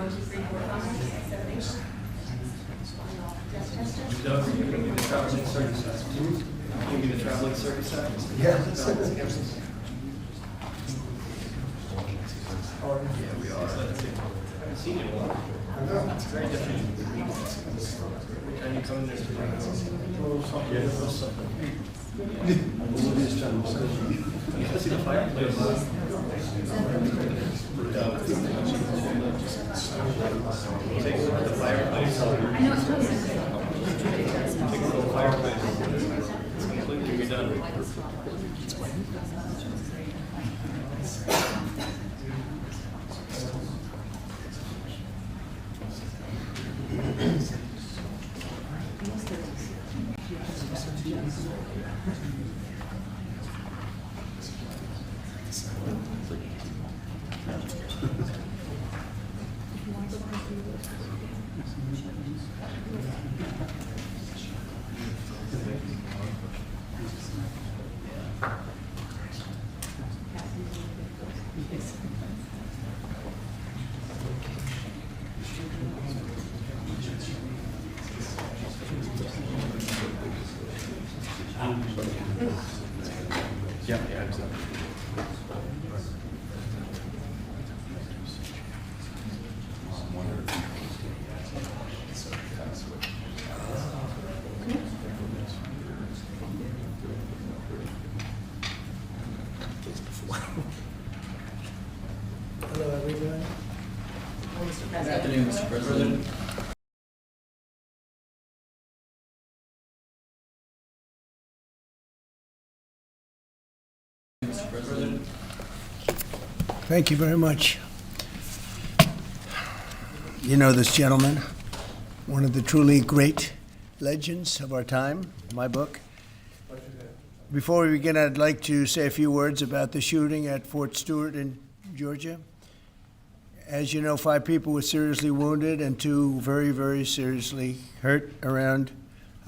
Doug, you gonna be the traveling circus act? You be the traveling circus act? Yeah. Yeah, we are. I haven't seen you in a while. It's very different. Every time you come in, there's a little something. You can see the fireplace. Take a look at the fireplace. Take a little fireplace. It's completely redone. Hello, everybody. Good afternoon, Mr. President. Mr. President. Thank you very much. You know this gentleman, one of the truly great legends of our time, my book. Before we begin, I'd like to say a few words about the shooting at Fort Stewart in Georgia. As you know, 5 people were seriously wounded and 2 very, very seriously hurt around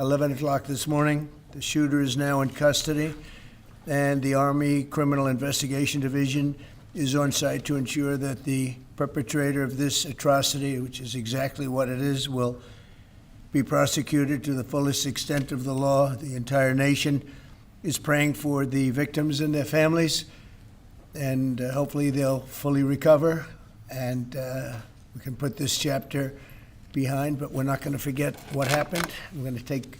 11 o'clock this morning. The shooter is now in custody, and the Army Criminal Investigation Division is on site to ensure that the perpetrator of this atrocity, which is exactly what it is, will be prosecuted to the fullest extent of the law. The entire nation is praying for the victims and their families, and hopefully they'll fully recover, and we can put this chapter behind, but we're not going to forget what happened. We're going to take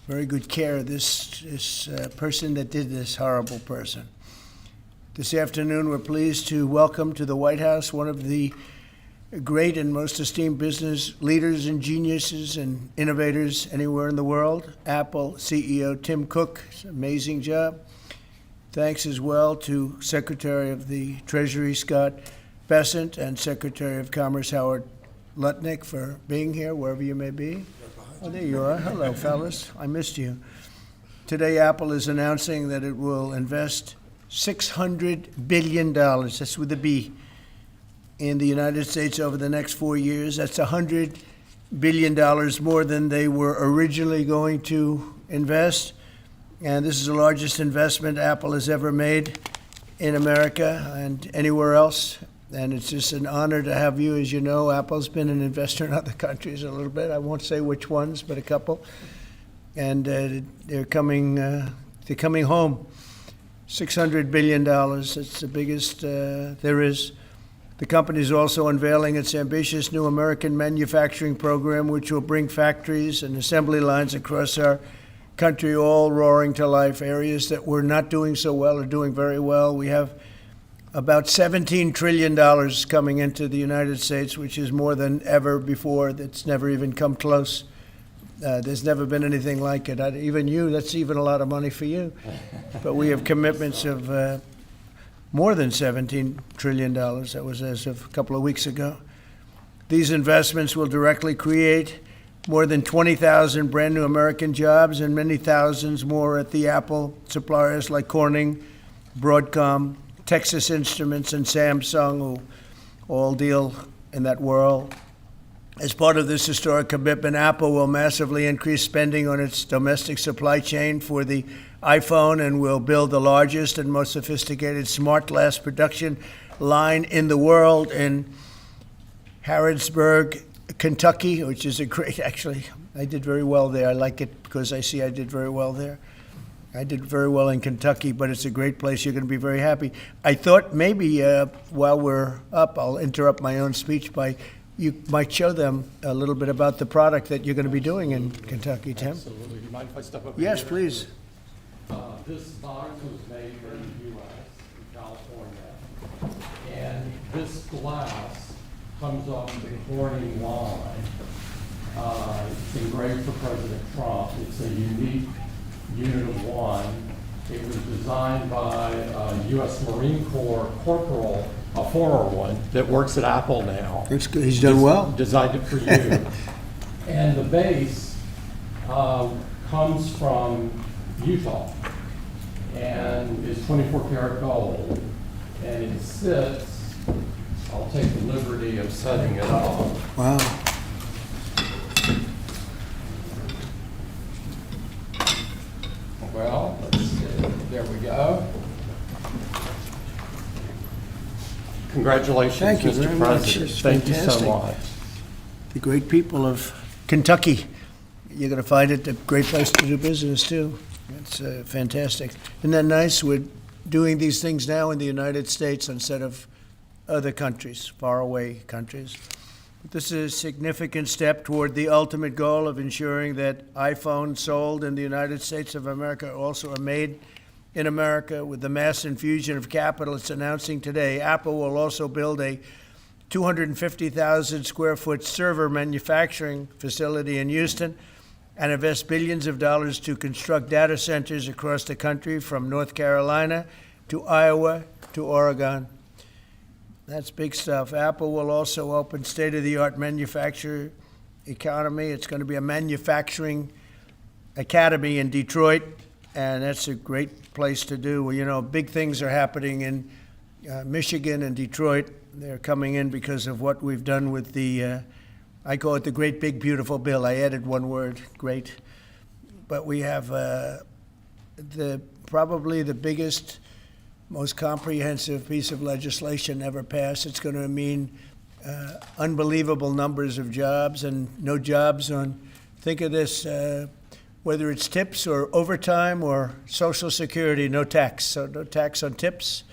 very good care of this person that did this horrible person. This afternoon, we're pleased to welcome to the White House one of the great and most esteemed business leaders and geniuses and innovators anywhere in the world, Apple CEO Tim Cook. It's an amazing job. Thanks as well to Secretary of the Treasury Scott Bessent and Secretary of Commerce Howard Lutnick for being here, wherever you may be. Oh, there you are. Hello, fellas. I missed you. Today, Apple is announcing that it will invest $600 billion, that's with a B, in the United States over the next 4 years. That's $100 billion more than they were originally going to invest. And this is the largest investment Apple has ever made in America and anywhere else. And it's just an honor to have you. As you know, Apple's been an investor in other countries a little bit. I won't say which ones, but a couple. And they're coming home. $600 billion, it's the biggest there is. The company is also unveiling its ambitious new American manufacturing program, which will bring factories and assembly lines across our country all roaring to life. Areas that were not doing so well are doing very well. We have about $17 trillion coming into the United States, which is more than ever before. That's never even come close. There's never been anything like it. Even you, that's even a lot of money for you. But we have commitments of more than $17 trillion. That was as of a couple of weeks ago. These investments will directly create more than 20,000 brand new American jobs and many thousands more at the Apple suppliers like Corning, Broadcom, Texas Instruments, and Samsung, who all deal in that world. As part of this historic commitment, Apple will massively increase spending on its domestic supply chain for the iPhone and will build the largest and most sophisticated smart glass production line in the world in Harrodsburg, Kentucky, which is a great, actually, I did very well there. I like it because I see I did very well there. I did very well in Kentucky, but it's a great place. You're going to be very happy. I thought maybe while we're up, I'll interrupt my own speech by you might show them a little bit about the product that you're going to be doing in Kentucky, Tim. Absolutely. Do you mind if I step up? Yes, here? please. This box was made in the U.S., in California, and this glass comes off the Corning line. It's engraved for President Trump. It's a unique unit of one. It was designed by a U.S. Marine Corps corporal, a former one, that works at Apple now. That's good. He's done well. Designed it for you. And the base comes from Utah and is 24 karat gold. And it sits, I'll take the liberty of setting it up. Wow. Well, let's see. There we go. Congratulations, Thank you Mr. very much. President. It's Thank you fantastic. so much. The great people of Kentucky. You're going to find it a great place to do business, too. It's fantastic. Isn't that nice? We're doing these things now in the United States instead of other countries, faraway countries. But this is a significant step toward the ultimate goal of ensuring that iPhones sold in the United States of America also are made in America. With the mass infusion of capital it's announcing today, Apple will also build a 250,000 square foot server manufacturing facility in Houston and invest billions of dollars to construct data centers across the country from North Carolina to Iowa to Oregon. That's big stuff. Apple will also open state-of-the-art manufacturing economy. It's going to be a manufacturing academy in Detroit, and that's a great place to do. Well, you know, big things are happening in Michigan and Detroit. They're coming in because of what we've done with the, I call it the Great Big Beautiful Bill. I added one word, great. But we have probably the biggest, most comprehensive piece of legislation ever passed. It's going to mean unbelievable numbers of jobs and no jobs on, think of this, whether it's tips or overtime or Social Security, no tax. So no tax on tips,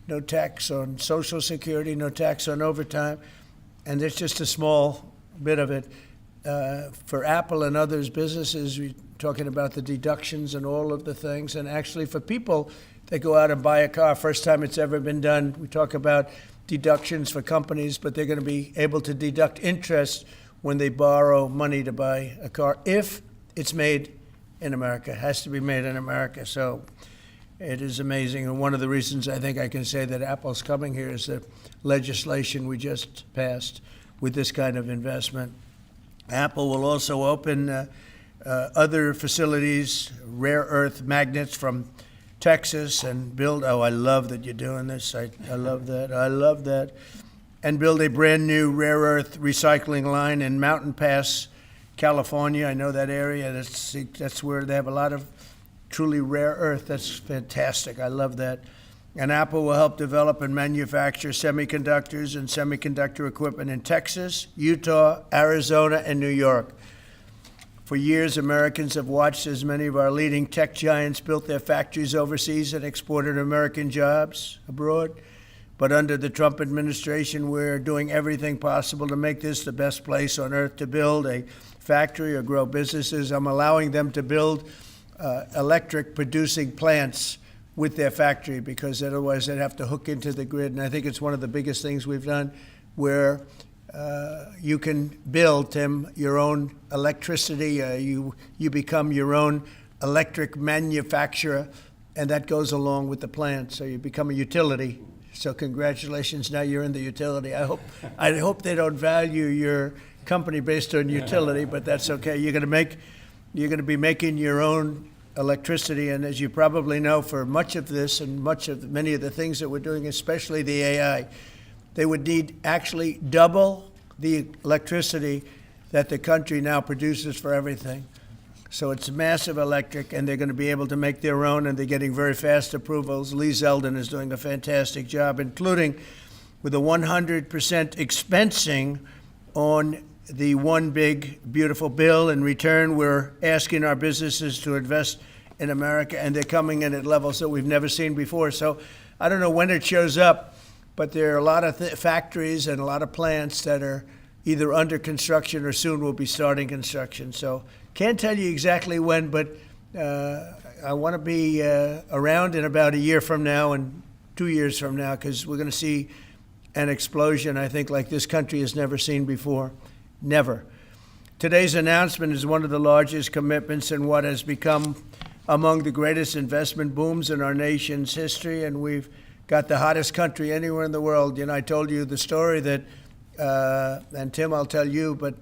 no tax on Social Security, no tax on overtime. And there's just a small bit of it. For Apple and others businesses, we're talking about the deductions and all of the things. And actually for people, they go out and buy a car, first time it's ever been done. We talk about deductions for companies, but they're going to be able to deduct interest when they borrow money to buy a car, if it's made in America. It has to be made in America. So it is amazing. And one of the reasons I think I can say that Apple's coming here is the legislation we just passed with this kind of investment. Apple will also open other facilities, rare earth magnets from Texas, and build, oh, I love that you're doing this. I love that. I love that. And build a brand new rare earth recycling line in Mountain Pass, California. I know that area. That's where they have a lot of truly rare earth. That's fantastic. I love that. And Apple will help develop and manufacture semiconductors and semiconductor equipment in Texas, Utah, Arizona, and New York. For years, Americans have watched as many of our leading tech giants built their factories overseas and exported American jobs abroad. But under the Trump administration, we're doing everything possible to make this the best place on earth to build a factory or grow businesses. I'm allowing them to build electric producing plants with their factory, because otherwise they'd have to hook into the grid. And I think it's one of the biggest things we've done, where you can build, Tim, your own electricity. You become your own electric manufacturer, and that goes along with the plant. So you become a utility. So congratulations, now you're in the utility. I hope they don't value your company based on utility, but that's okay. You're going to be making your own electricity, and as you probably know, for much of this and many of the things that we're doing, especially the AI, they would need actually double the electricity that the country now produces for everything. So it's massive electric, and they're going to be able to make their own, and they're getting very fast approvals. Lee Zeldin is doing a fantastic job, including with a 100% expensing on the one big, beautiful bill. In return, we're asking our businesses to invest in America, and they're coming in at levels that we've never seen before. So I don't know when it shows up, but there are a lot of factories and a lot of plants that are either under construction or soon will be starting construction. So can't tell you exactly when, but I want to be around in about a year from now and 2 years from now, because we're going to see an explosion, I think, like this country has never seen before. Never. Today's announcement is one of the largest commitments in what has become among the greatest investment booms in our nation's history, and we've got the hottest country anywhere in the world. You know, I told you the story that, and Tim, I'll tell you, but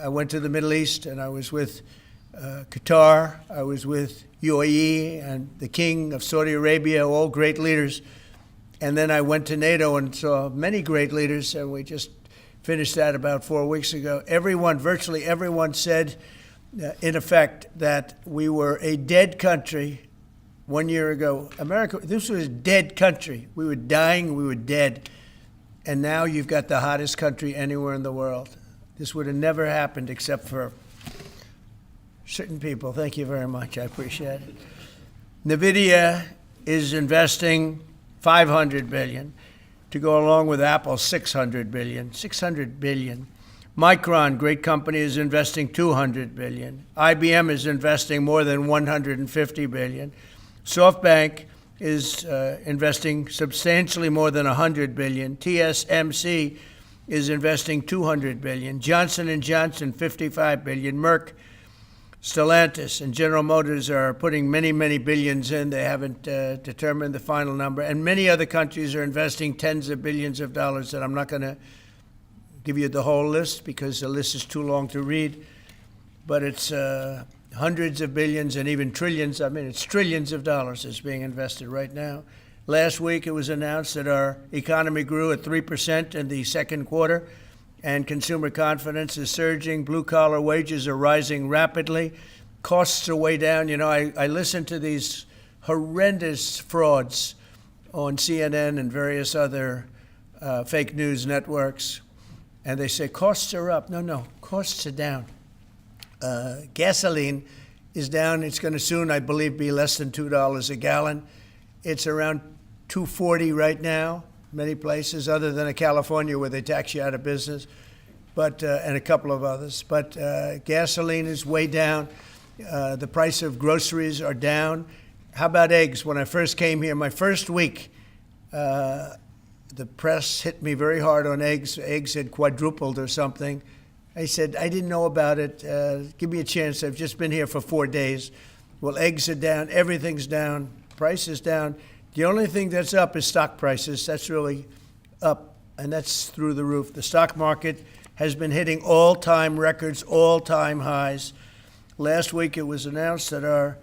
I went to the Middle East, and I was with Qatar, I was with UAE, and the King of Saudi Arabia, all great leaders. And then I went to NATO and saw many great leaders, and we just finished that about 4 weeks ago. Everyone, virtually everyone, said, in effect, that we were a dead country 1 year ago. America, this was a dead country. We were dying, we were dead. And now you've got the hottest country anywhere in the world. This would have never happened except for certain people. Thank you very much. I appreciate it. NVIDIA is investing $500 billion to go along with Apple, $600 billion. $600 billion. Micron, great company, is investing $200 billion. IBM is investing more than $150 billion. SoftBank is investing substantially more than $100 billion. TSMC is investing $200 billion. Johnson & Johnson, $55 billion. Merck, Stellantis, and General Motors are putting many, many billions in. They haven't determined the final number. And many other countries are investing tens of billions of dollars, and I'm not going to give you the whole list because the list is too long to read. But it's hundreds of billions and even trillions. I mean, it's trillions of dollars is being invested right now. Last week, it was announced that our economy grew at 3% in the second quarter, and consumer confidence is surging. Blue-collar wages are rising rapidly. Costs are way down. You know, I listen to these horrendous frauds on CNN and various other fake news networks, and they say costs are up. No, costs are down. Gasoline is down. It's going to soon, I believe, be less than $2 a gallon. It's around $2.40 right now, many places, other than California where they tax you out of business, but and a couple of others. But gasoline is way down. The price of groceries are down. How about eggs? When I first came here, my first week, the press hit me very hard on eggs. Eggs had quadrupled or something. I said, I didn't know about it. Give me a chance. I've just been here for 4 days. Well, eggs are down. Everything's down. Price is down. The only thing that's up is stock prices. That's really up, and that's through the roof. The stock market has been hitting all-time records, all-time highs. Last week, it was announced that our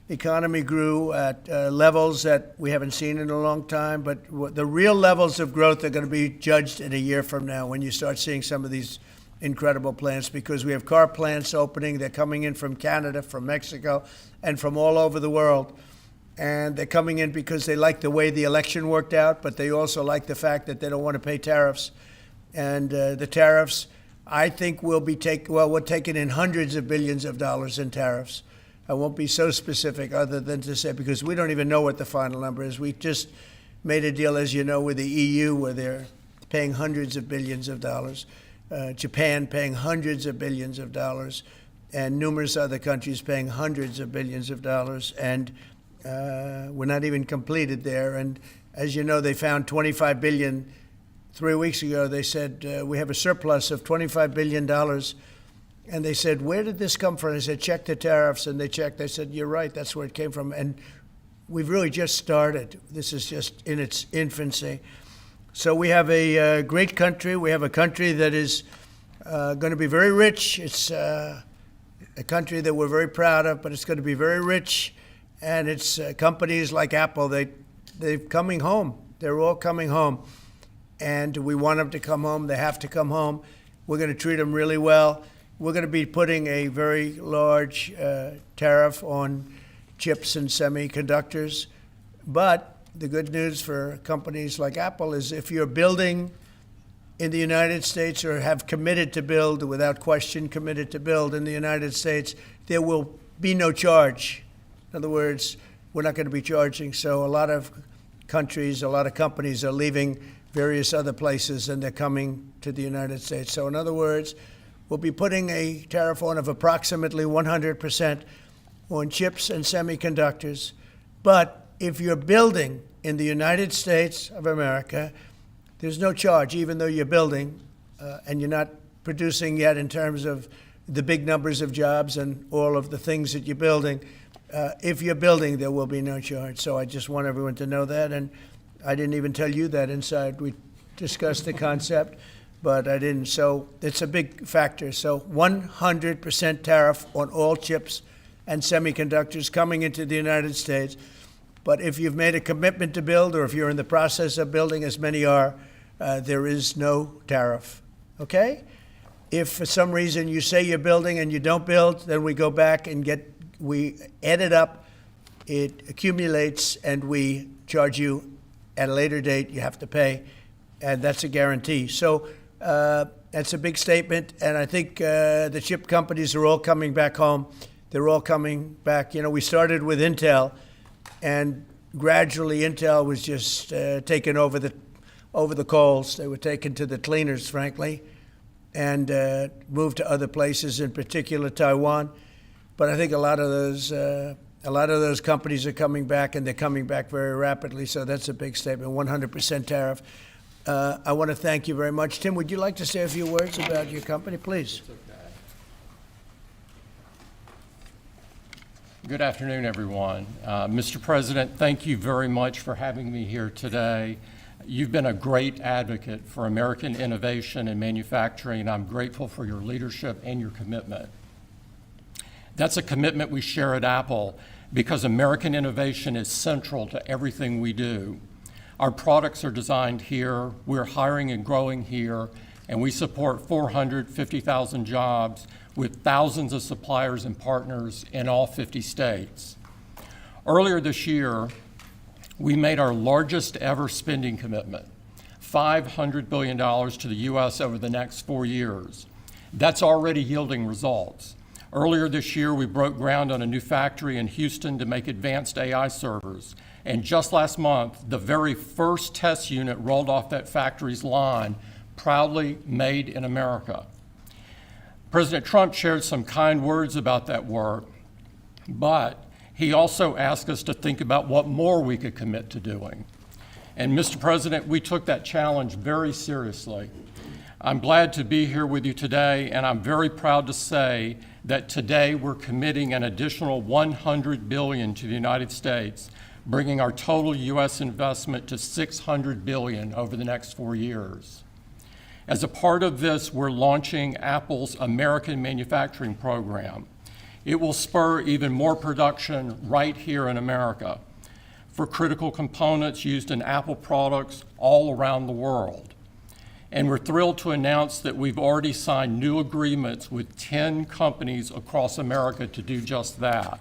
economy grew at levels that we haven't seen in a long time, but the real levels of growth are going to be judged in a year from now when you start seeing some of these incredible plants, because we have car plants opening. They're coming in from Canada, from Mexico, and from all over the world. And they're coming in because they like the way the election worked out, but they also like the fact that they don't want to pay tariffs. And the tariffs, I think, we're taking in hundreds of billions of dollars in tariffs. I won't be so specific other than to say, because we don't even know what the final number is. We just made a deal, as you know, with the EU where they're paying hundreds of billions of dollars. Japan paying hundreds of billions of dollars, and numerous other countries paying hundreds of billions of dollars. And we're not even completed there. And as you know, they found $25 billion 3 weeks ago. They said, we have a surplus of $25 billion. And they said, where did this come from? I said, check the tariffs. And they checked. They said, you're right, that's where it came from. And we've really just started. This is just in its infancy. So we have a great country. We have a country that is going to be very rich. It's a country that we're very proud of, but it's going to be very rich. And it's companies like Apple, they're coming home. They're all coming home. And we want them to come home. They have to come home. We're going to treat them really well. We're going to be putting a very large tariff on chips and semiconductors. But the good news for companies like Apple is if you're building in the United States or have committed to build, without question committed to build in the United States, there will be no charge. In other words, we're not going to be charging. So a lot of countries, a lot of companies are leaving various other places and they're coming to the United States. So in other words, we'll be putting a tariff on of approximately 100% on chips and semiconductors. But if you're building in the United States of America, there's no charge, even though you're building and you're not producing yet in terms of the big numbers of jobs and all of the things that you're building. If you're building, there will be no charge. So I just want everyone to know that. And I didn't even tell you that inside. We discussed the concept, but I didn't. So it's a big factor. So 100% tariff on all chips and semiconductors coming into the United States. But if you've made a commitment to build, or if you're in the process of building, as many are, there is no tariff. Okay? If for some reason you say you're building and you don't build, then we go back and we add it up, it accumulates, and we charge you at a later date. You have to pay, and that's a guarantee. So that's a big statement, and I think the chip companies are all coming back home. They're all coming back. You know, we started with Intel, and gradually Intel was just taken over the coals. They were taken to the cleaners, frankly, and moved to other places, in particular Taiwan. But I think a lot of those companies are coming back, and they're coming back very rapidly. So that's a big statement. 100% tariff. I want to thank you very much. Tim, would you like to say a few words about your company, please? Good afternoon, everyone. Mr. President, thank you very much for having me here today. You've been a great advocate for American innovation and manufacturing, and I'm grateful for your leadership and your commitment. That's a commitment we share at Apple because American innovation is central to everything we do. Our products are designed here, we're hiring and growing here, and we support 450,000 jobs with thousands of suppliers and partners in all 50 states. Earlier this year, we made our largest ever spending commitment, $500 billion to the U.S. over the next 4 years. That's already yielding results. Earlier this year, we broke ground on a new factory in Houston to make advanced AI servers. And just last month, the very first test unit rolled off that factory's line, proudly made in America. President Trump shared some kind words about that work, but he also asked us to think about what more we could commit to doing. And Mr. President, we took that challenge very seriously. I'm glad to be here with you today, and I'm very proud to say that today we're committing an additional $100 billion to the United States, bringing our total U.S. investment to $600 billion over the next 4 years. As a part of this, we're launching Apple's American Manufacturing Program. It will spur even more production right here in America for critical components used in Apple products all around the world. And we're thrilled to announce that we've already signed new agreements with 10 companies across America to do just that.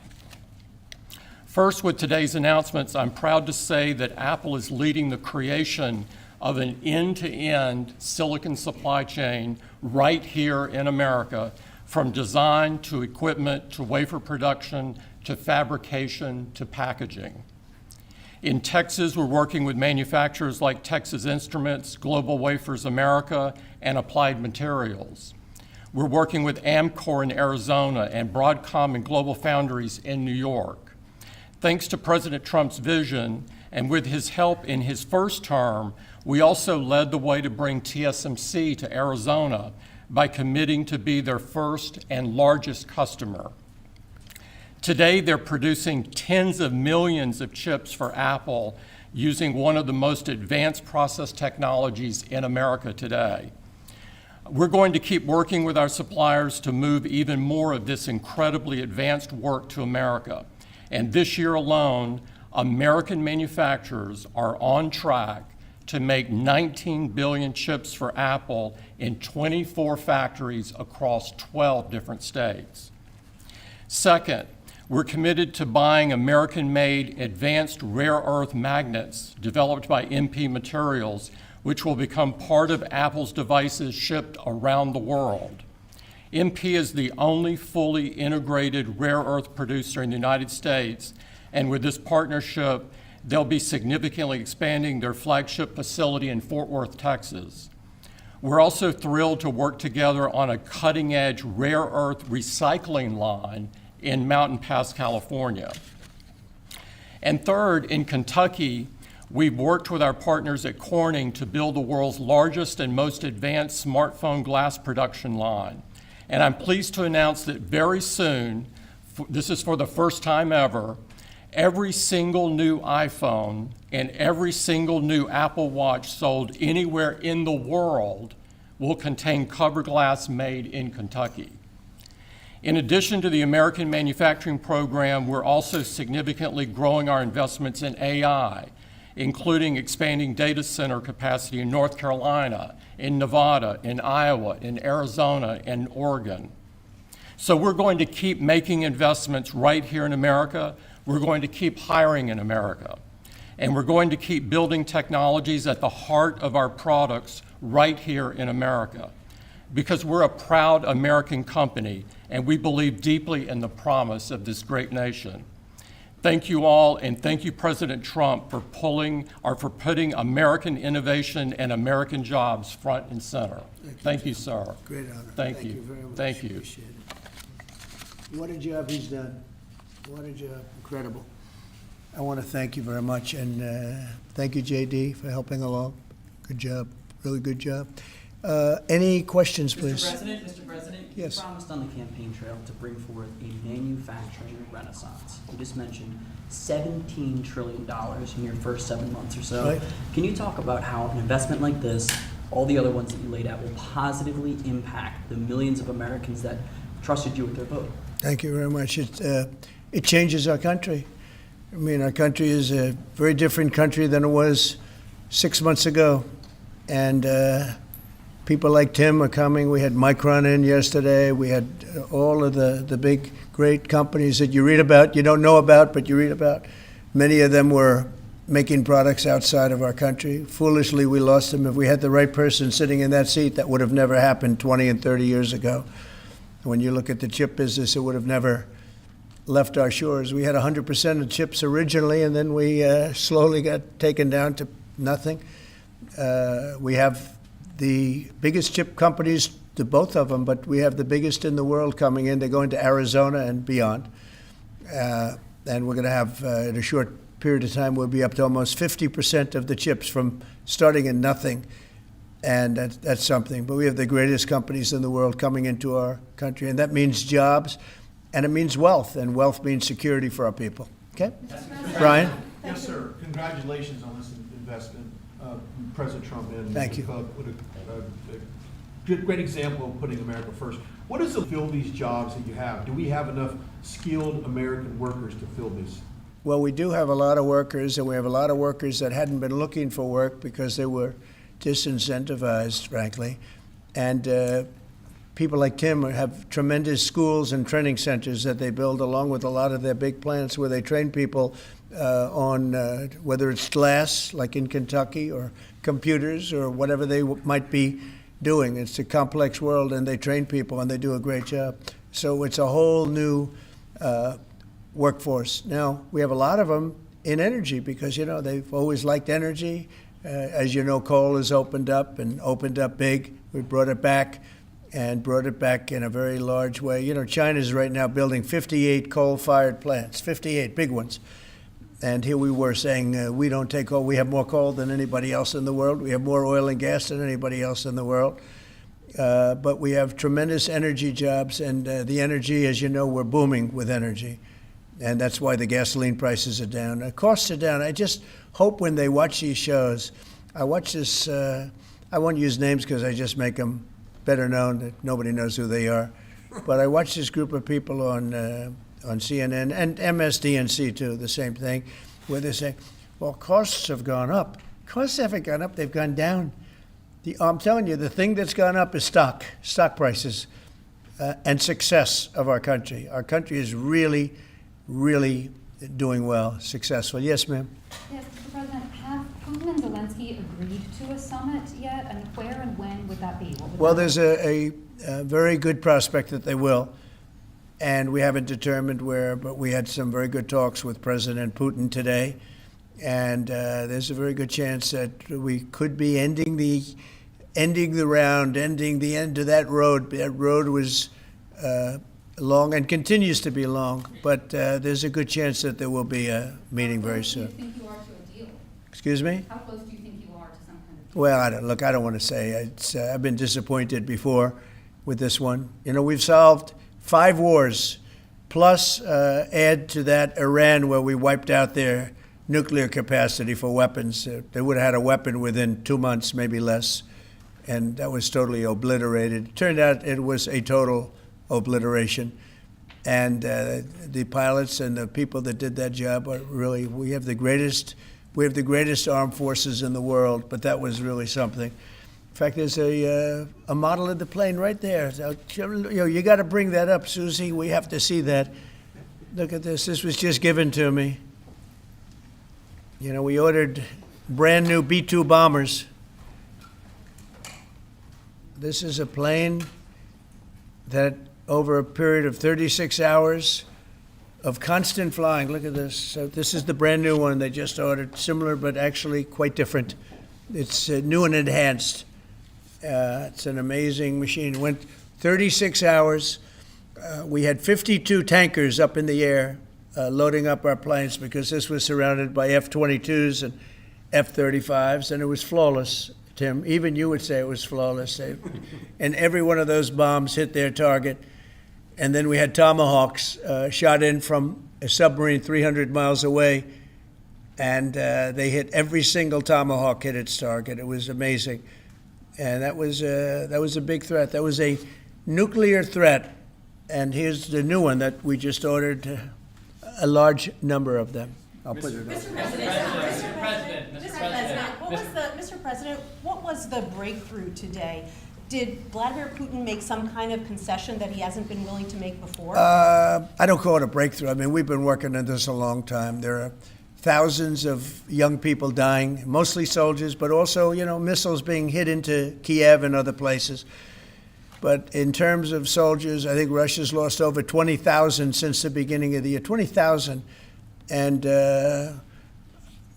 First, with today's announcements, I'm proud to say that Apple is leading the creation of an end-to-end silicon supply chain right here in America, from design to equipment to wafer production to fabrication to packaging. In Texas, we're working with manufacturers like Texas Instruments, Global Wafers America, and Applied Materials. We're working with Amcor in Arizona and Broadcom and Global Foundries in New York. Thanks to President Trump's vision, and with his help in his first term, we also led the way to bring TSMC to Arizona by committing to be their first and largest customer. Today, they're producing tens of millions of chips for Apple using one of the most advanced process technologies in America today. We're going to keep working with our suppliers to move even more of this incredibly advanced work to America. And this year alone, American manufacturers are on track to make 19 billion chips for Apple in 24 factories across 12 different states. Second, We're committed to buying American-made advanced rare earth magnets developed by MP Materials, which will become part of Apple's devices shipped around the world. MP is the only fully integrated rare earth producer in the United States, and with this partnership, they'll be significantly expanding their flagship facility in Fort Worth, Texas. We're also thrilled to work together on a cutting-edge rare earth recycling line in Mountain Pass, California. And third, in Kentucky, we've worked with our partners at Corning to build the world's largest and most advanced smartphone glass production line. And I'm pleased to announce that very soon, this is for the first time ever, every single new iPhone and every single new Apple Watch sold anywhere in the world will contain cover glass made in Kentucky. In addition to the American manufacturing program, we're also significantly growing our investments in AI, including expanding data center capacity in North Carolina, in Nevada, in Iowa, in Arizona, and Oregon. So we're going to keep making investments right here in America. We're going to keep hiring in America. And we're going to keep building technologies at the heart of our products right here in America, because we're a proud American company and we believe deeply in the promise of this great nation. Thank you all, and thank you, President Trump, for putting American innovation and American jobs front and center. Thank you, sir. Great honor. Thank you. Very much. Thank you. Appreciate it. What a job he's done. What a job. Incredible. I want to thank you very much, and thank you, JD, for helping along. Good job. Really good job. Any questions, please? Mr. President, Yes. you promised on the campaign trail to bring forth a manufacturing renaissance. You just mentioned $17 trillion in your first 7 months or so. Right. Can you talk about how an investment like this, all the other ones that you laid out, will positively impact the millions of Americans that trusted you with their vote? Thank you very much. It changes our country. I mean, our country is a very different country than it was 6 months ago. And people like Tim are coming. We had Micron in yesterday. We had all of the big, great companies that you read about, you don't know about, but you read about. Many of them were making products outside of our country. Foolishly, we lost them. If we had the right person sitting in that seat, that would have never happened 20 and 30 years ago. When you look at the chip business, it would have never left our shores. We had 100% of chips originally, and then we slowly got taken down to nothing. We have the biggest chip companies, to both of them, but we have the biggest in the world coming in. They're going to Arizona and beyond. And we're going to have, in a short period of time, we'll be up to almost 50% of the chips from starting in nothing. And that's something. But we have the greatest companies in the world coming into our country, and that means jobs, and it means wealth, and wealth means security for our people. Okay? Brian? Yes, sir. Congratulations on this investment, President Trump. And Thank you. What a great example of putting America first. What is to fill these jobs that you have? Do we have enough skilled American workers to fill this? Well, we do have a lot of workers, and we have a lot of workers that hadn't been looking for work because they were disincentivized, frankly. And people like Tim have tremendous schools and training centers that they build along with a lot of their big plants where they train people on whether it's glass, like in Kentucky, or computers, or whatever they might be doing. It's a complex world, and they train people, and they do a great job. So it's a whole new workforce. Now, we have a lot of them in energy because, you know, they've always liked energy. As you know, coal has opened up big. We brought it back and brought it back in a very large way. You know, China's right now building 58 coal-fired plants, 58 big ones. And here we were saying we don't take coal. We have more coal than anybody else in the world. We have more oil and gas than anybody else in the world. But we have tremendous energy jobs, and the energy, as you know, we're booming with energy. And that's why the gasoline prices are down. Costs are down. I just hope when they watch these shows, I watch this, I won't use names because I just make them better known that nobody knows who they are. But I watch this group of people on CNN and MSDNC too, the same thing, where they say, well, costs have gone up. Costs haven't gone up, they've gone down. I'm telling you, the thing that's gone up is stock prices, and success of our country. Our country is really really doing well, successful. Yes, ma'am? Yes, Mr. President, have Putin and Zelensky agreed to a summit yet? And where and when would that be? What would Well, that there's a very good prospect that they will, and we haven't determined where, but we had some very good talks with President Putin today, and there's a very good chance that we could be ending the round, ending the end of that road. That road was long and continues to be long, but there's a good chance that there will be a meeting very soon. How close do you think you are to a deal? Excuse me? How close do you think you are to some kind of deal? Well, I don't want to say. I've been disappointed before with this one. You know, we've solved 5 wars, plus add to that Iran, where we wiped out their nuclear capacity for weapons. They would have had a weapon within 2 months, maybe less, and that was totally obliterated. It turned out it was a total obliteration, and the pilots and the people that did that job are really, we have the greatest armed forces in the world, but that was really something. In fact, there's a model of the plane right there. So, you got to bring that up, Susie. We have to see that. Look at this. This was just given to me. You know, we ordered brand new B-2 bombers. This is a plane that over a period of 36 hours of constant flying. Look at this. So this is the brand new one they just ordered. Similar, but actually quite different. It's new and enhanced. It's an amazing machine. It went 36 hours. We had 52 tankers up in the air loading up our planes, because this was surrounded by F-22s and F-35s, and it was flawless, Tim. Even you would say it was flawless. And every one of those bombs hit their target. And then we had Tomahawks shot in from a submarine 300 miles away, and they hit every single Tomahawk hit its target. It was amazing. And that was a big threat. That was a nuclear threat. And here's the new one that we just ordered, a large number of them. I'll put it up. Mr. President, what was the breakthrough today? Did Vladimir Putin make some kind of concession that he hasn't been willing to make before? I don't call it a breakthrough. I mean, we've been working on this a long time. There are thousands of young people dying, mostly soldiers, but also, missiles being hit into Kiev and other places. But in terms of soldiers, I think Russia's lost over 20,000 since the beginning of the year. 20,000. And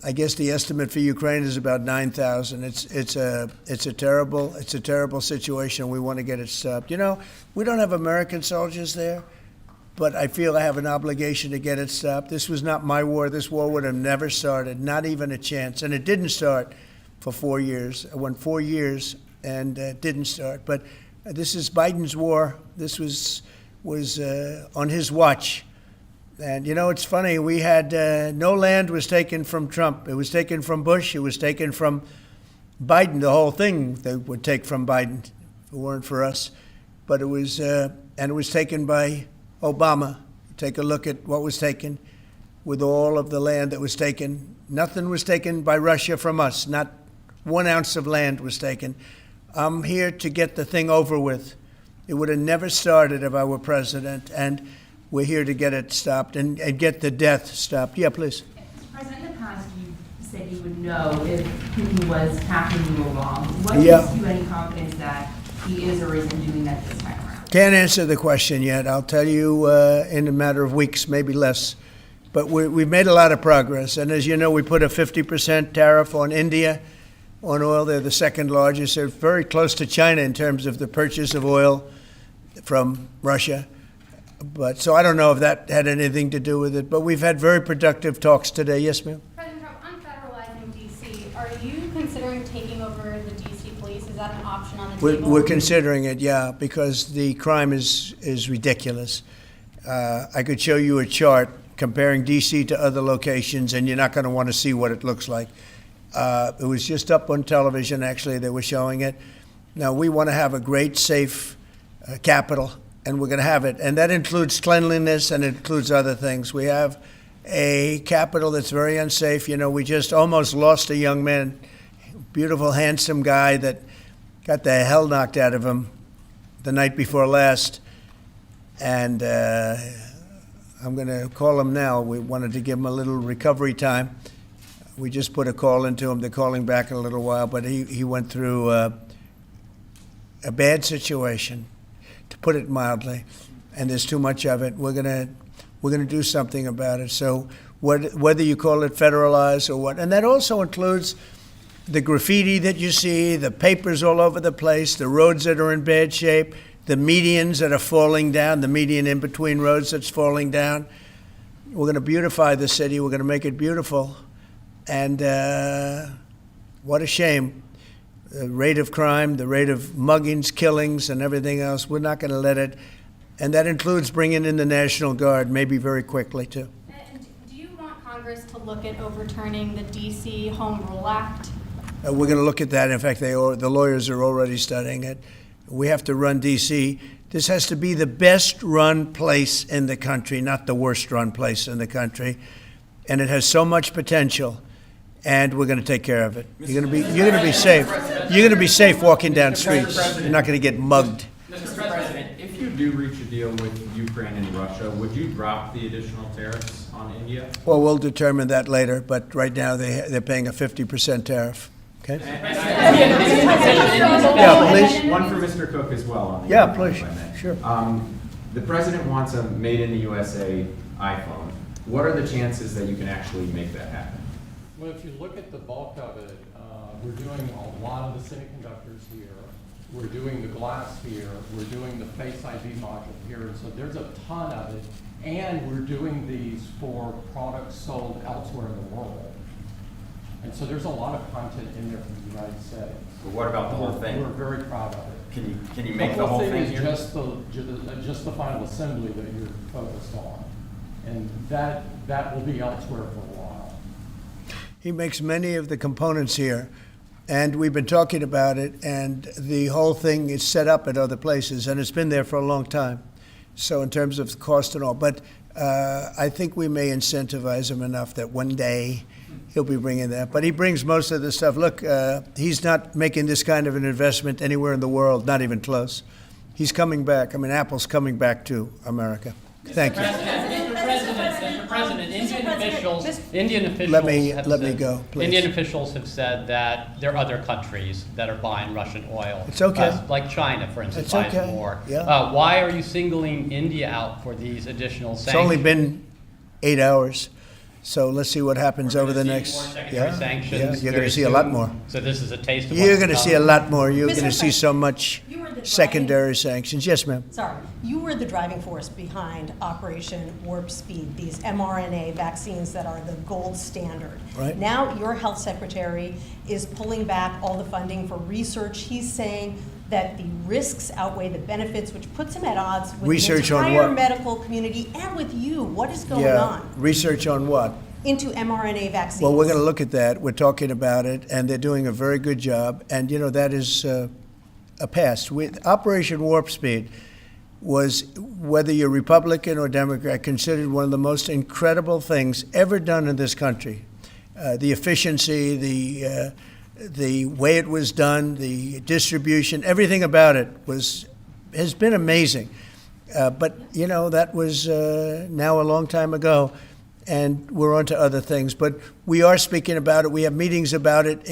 I guess the estimate for Ukraine is about 9,000. It's a terrible situation. We want to get it stopped. We don't have American soldiers there, but I feel I have an obligation to get it stopped. This was not my war. This war would have never started, not even a chance. And it didn't start for 4 years. It went 4 years and it didn't start. But this is Biden's war. This was on his watch. And, it's funny, we had no land was taken from Trump. It was taken from Bush. It was taken from Biden. The whole thing they would take from Biden if it weren't for us. But it was taken by Obama. Take a look at what was taken with all of the land that was taken. Nothing was taken by Russia from us. Not 1 ounce of land was taken. I'm here to get the thing over with. It would have never started if I were president, and we're here to get it stopped and get the death stopped. Yeah, please. Mr. President, in the past, you said you would know if Putin was tackling you along. What Yeah. gives you any confidence that he is or isn't doing that this time around? Can't answer the question yet. I'll tell you in a matter of weeks, maybe less. But we've made a lot of progress. And as you know, we put a 50% tariff on India on oil. They're the second largest. They're very close to China in terms of the purchase of oil from Russia. But so I don't know if that had anything to do with it. But we've had very productive talks today. Yes, ma'am? President Trump, on federalizing D.C., are you considering taking over the D.C. police? Is that an option on the table? We're considering it, yeah, because the crime is ridiculous. I could show you a chart comparing D.C. to other locations, and you're not going to want to see what it looks like. It was just up on television, actually, they were showing it. Now, we want to have a great, safe capital, and we're going to have it. And that includes cleanliness and it includes other things. We have a capital that's very unsafe. We just almost lost a young man, beautiful, handsome guy that got the hell knocked out of him the night before last. And I'm going to call him now. We wanted to give him a little recovery time. We just put a call into him. They're calling back in a little while, but he went through a bad situation, to put it mildly, and there's too much of it. We're gonna do something about it. So whether you call it federalized or what, and that also includes the graffiti that you see, the papers all over the place, the roads that are in bad shape, the medians that are falling down, the median in between roads that's falling down. We're going to beautify the city. We're going to make it beautiful. And what a shame. The rate of crime, the rate of muggings, killings, and everything else, we're not going to let it. And that includes bringing in the National Guard, maybe very quickly, too. And do you want Congress to look at overturning the D.C. Home Rule Act? We're going to look at that. In fact, the lawyers are already studying it. We have to run D.C. This has to be the best-run place in the country, not the worst-run place in the country. And it has so much potential, and we're going to take care of it. You're going to be safe. You're going to be safe walking down streets. You're not going to get mugged. Mr. President, if you do reach a deal with Ukraine and Russia, would you drop the additional tariffs on India? Well, we'll determine that later, but right now they're paying a 50% tariff. Okay? Yeah, please. One for Mr. Cook as well. On the Yeah, other, please. if I may. Sure. The president wants a made in the USA iPhone. What are the chances that you can actually make that happen? Well, if you look at the bulk of it, we're doing a lot of the semiconductors here. We're doing the glass here. We're doing the Face ID module here. And so there's a ton of it. And we're doing these for products sold elsewhere in the world. And so there's a lot of content in there from the United States. But what about the whole thing? We're very proud of it. Can you make the whole thing is here? just the final assembly that you're focused on. And that will be elsewhere for a while. He makes many of the components here, and we've been talking about it, and the whole thing is set up at other places, and it's been there for a long time. So in terms of the cost and all, but I think we may incentivize him enough that one day he'll be bringing that. But he brings most of the stuff. Look, he's not making this kind of an investment anywhere in the world, not even close. He's coming back. I mean, Apple's coming back to America. Thank you. Mr. President, Indian officials Let me said, go, please. Indian officials have said that there are other countries that are buying Russian oil. It's okay. Like China, for instance, It's buys okay. more. Yeah. Why are you singling India out for these additional It's sanctions? only been 8 hours, so let's see what happens over the More next. secondary sanctions You're going very to see a lot soon. more. So this is a taste of You're what's going to come. see a lot more. You're Mr. going to see so much You were the secondary sanctions. Yes, ma'am. Sorry, you were the driving force behind Operation Warp Speed, these mRNA vaccines that are the gold standard. Right. Now your health secretary is pulling back all the funding for research. He's saying that the risks outweigh the benefits, which puts him at odds with Research the on entire what? medical community and with you. What is going Yeah. on Research on what? into mRNA vaccines? Well, we're going to look at that. We're talking about it, and they're doing a very good job. And, you know, that is a past. Operation Warp Speed was, whether you're Republican or Democrat, considered one of the most incredible things ever done in this country. The efficiency, the way it was done, the distribution, everything about it has been amazing. But, you know, that was now a long time ago. And we're on to other things. But we are speaking about it. We have meetings about it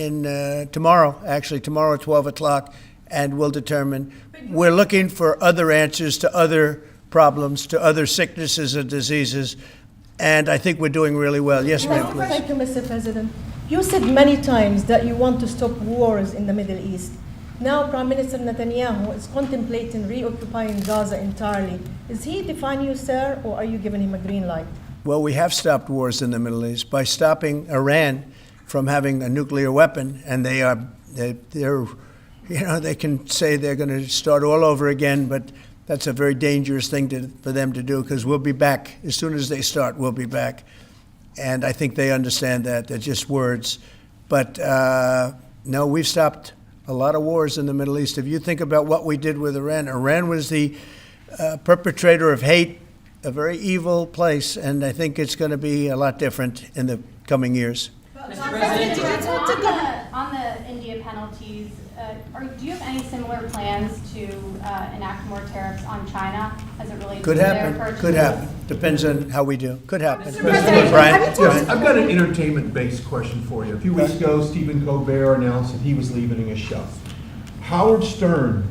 tomorrow at 12 o'clock, and we'll determine. We're looking for other answers to other problems, to other sicknesses and diseases, and I think we're doing really well. Yes, ma'am, please. Thank you, Mr. President. You said many times that you want to stop wars in the Middle East. Now, Prime Minister Netanyahu is contemplating reoccupying Gaza entirely. Is he defying you, sir, or are you giving him a green light? Well, we have stopped wars in the Middle East by stopping Iran from having a nuclear weapon, and they're they can say they're going to start all over again, but that's a very dangerous thing for them to do, because we'll be back. As soon as they start, we'll be back. And I think they understand that. They're just words. But no, we've stopped a lot of wars in the Middle East. If you think about what we did with Iran, Iran was the perpetrator of hate, a very evil place, and I think it's going to be a lot different in the coming years. On the India penalties, are Do you have any similar plans to enact more tariffs on China as it relates Could to their happen, purchases? could happen. Depends on how we do. Could happen. President, Brian, have you go talked- ahead. I've got an entertainment-based question for you. A few weeks ago, Stephen Colbert announced that he was leaving his show. Howard Stern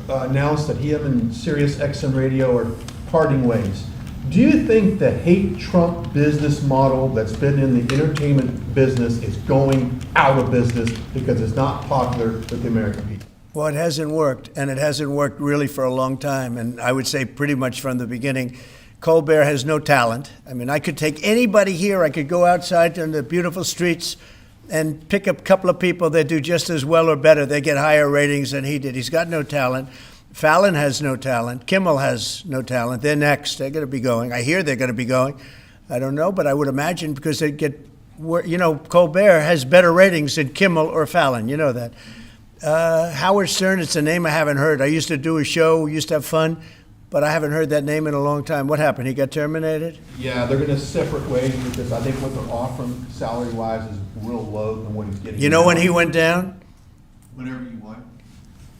announced that he and Sirius XM Radio are parting ways. Do you think the hate Trump business model that's been in the entertainment business is going out of business because it's not popular with the American people? Well, it hasn't worked, and it hasn't worked really for a long time, and I would say pretty much from the beginning. Colbert has no talent. I mean, I could take anybody here, I could go outside on the beautiful streets and pick up a couple of people that do just as well or better. They get higher ratings than he did. He's got no talent. Fallon has no talent. Kimmel has no talent. They're next. They're going to be going. I hear they're going to be going. I don't know, but I would imagine because they get, Colbert has better ratings than Kimmel or Fallon. You know that. Howard Stern, it's a name I haven't heard. I used to do a show, used to have fun, but I haven't heard that name in a long time. What happened? He got terminated? Yeah, they're going to separate ways because I think what they're offering salary-wise is real low than what he's getting. You know when he went down? Whenever you want.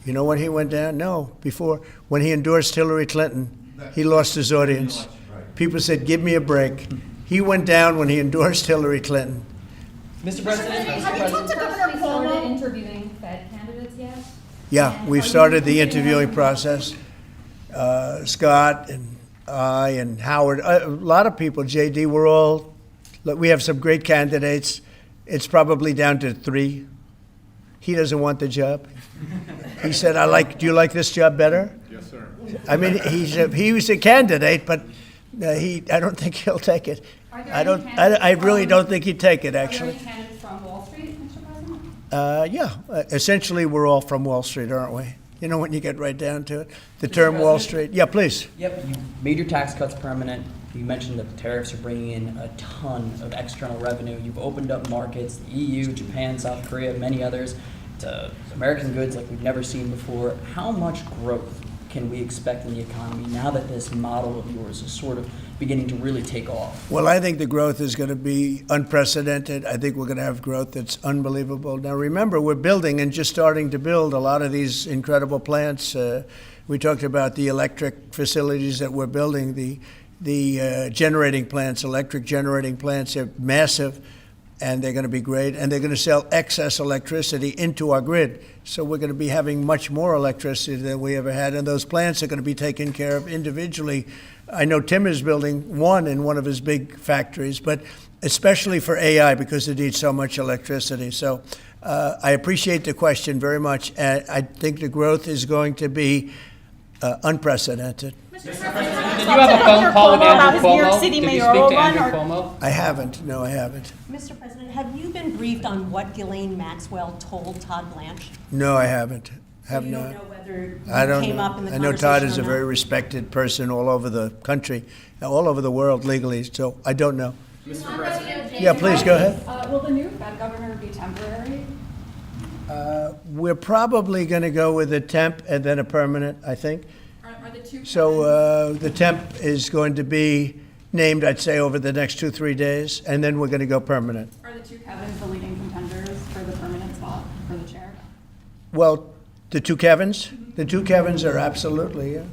You know when he went down? No, before. When he endorsed Hillary Clinton, he lost his audience. People said, give me a break. He went down when he endorsed Hillary Clinton. Mr. President, Have you talked to Governor Started Cuomo? interviewing Fed candidates yet? Yeah, And we've are you started the considering- interviewing process. Scott and I and Howard, a lot of people, JD, we have some great candidates. It's probably down to 3. He doesn't want the job. He said, do you like this job better? Yes, sir. I mean, he was a candidate, but I don't think he'll take it. Are there I any don't. candidates I really from- don't think he'd take it. Are there Actually, any candidates from Wall Street, Mr. President? yeah. Essentially, we're all from Wall Street, aren't we? You know, when you get right down to it, the term Wall Street. Yeah, please. Yep, you made your tax cuts permanent. You mentioned that the tariffs are bringing in a ton of external revenue. You've opened up markets, the EU, Japan, South Korea, many others, to American goods like we've never seen before. How much growth can we expect in the economy now that this model of yours is sort of beginning to really take off? Well, I think the growth is going to be unprecedented. I think we're going to have growth that's unbelievable. Now, remember, we're building and just starting to build a lot of these incredible plants. We talked about the electric facilities that we're building, the generating plants, electric generating plants. They're massive, and they're going to be great. And they're going to sell excess electricity into our grid. So we're going to be having much more electricity than we ever had. And those plants are going to be taken care of individually. I know Tim is building one in one of his big factories, but especially for AI because it needs so much electricity. So I appreciate the question very much. And I think the growth is going to be unprecedented. Did you have a phone call with Andrew Cuomo? Did you speak to Andrew Cuomo? I haven't. No, I haven't. Mr. President, have you been briefed on what Ghislaine Maxwell told Todd Blanche? No, I haven't. Have You not. don't know whether I you don't came know. up in the I know Todd conversation is or a very not? respected person all over the country, all over the world legally, so I don't know. Mr. President. Yeah, please, go ahead. Will the new Fed governor be temporary? We're probably going to go with a temp and then a permanent, I think. Are the two So the temp is going to be named, I'd say, over the next 2-3 days, and then we're going to go permanent. Are the two Kevins the leading contenders for the permanent spot for the chair? Well, the two Kevins? The two Kevins are absolutely, yeah.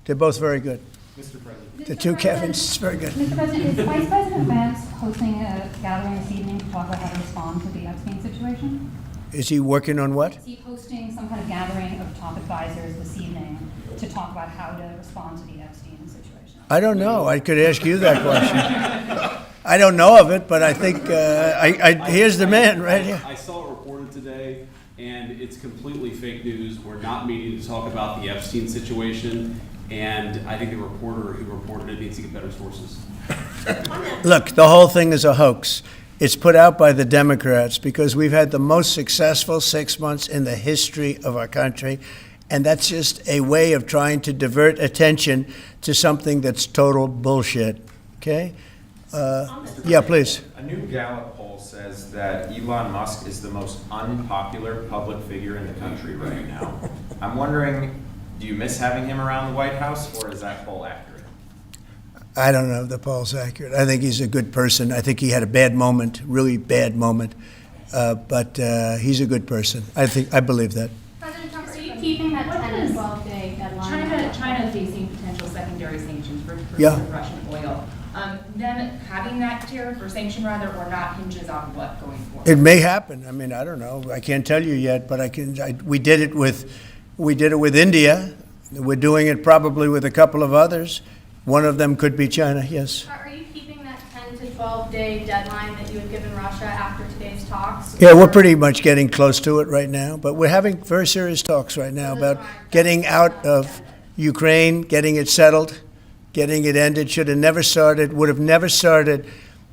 They're both very good. Mr. President. The two Kevins, is very good. Mr. President, is Vice President Vance hosting a gathering this evening to talk about how to respond to the Epstein situation? Is he working on what? Is he hosting some kind of gathering of top advisors this evening to talk about how to respond to the Epstein situation? I don't know. I could ask you that question. I don't know of it, but I think here's the man right here. I saw it reported today, and it's completely fake news. We're not meeting to talk about the Epstein situation, and I think the reporter who reported it needs to get better sources. Look, the whole thing is a hoax. It's put out by the Democrats because we've had the most successful 6 months in the history of our country. And that's just a way of trying to divert attention to something that's total bullshit. Okay? Yeah, please. A new Gallup poll says that Elon Musk is the most unpopular public figure in the country right now. I'm wondering, do you miss having him around the White House, or is that poll accurate? I don't know if the poll's accurate. I think he's a good person. I think he had a bad moment, really bad moment. But he's a good person. I believe that. President, keeping that What 10 is- to 12 day deadline? China facing potential secondary sanctions for Yeah. Russian oil. Them having that tariff or sanction rather or not hinges on what going forward? It may happen. I mean, I don't know. I can't tell you yet, but we did it with India. We're doing it probably with a couple of others. One of them could be China, yes. Are you keeping that 10 to 12 day deadline that you had given Russia after today's talks? Yeah, we're pretty much getting close to it right now, but we're having very serious talks right now about getting out of Ukraine, getting it settled, getting it ended. Should have never started, would have never started.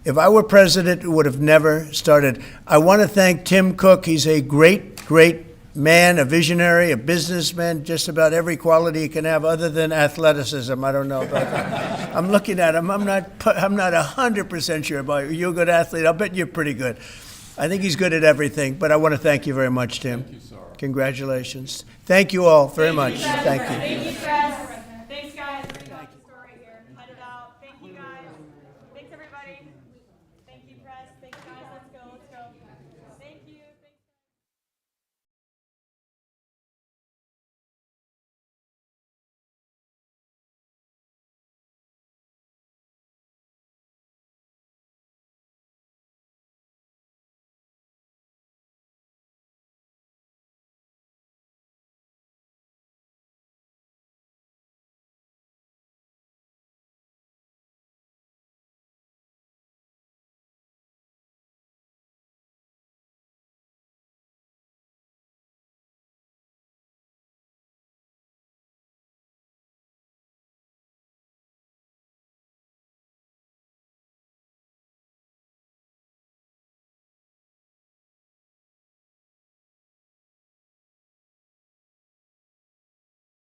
If I were president, it would have never started. I want to thank Tim Cook. He's a great, great man, a visionary, a businessman, just about every quality he can have other than athleticism. I don't know about that. I'm looking at him. I'm not 100% sure about you. You're a good athlete. I'll bet you're pretty good. I think he's good at everything, but I want to thank you very much, Tim. Thank you, sir. Congratulations. Thank you all very much. Thank you. Thank you,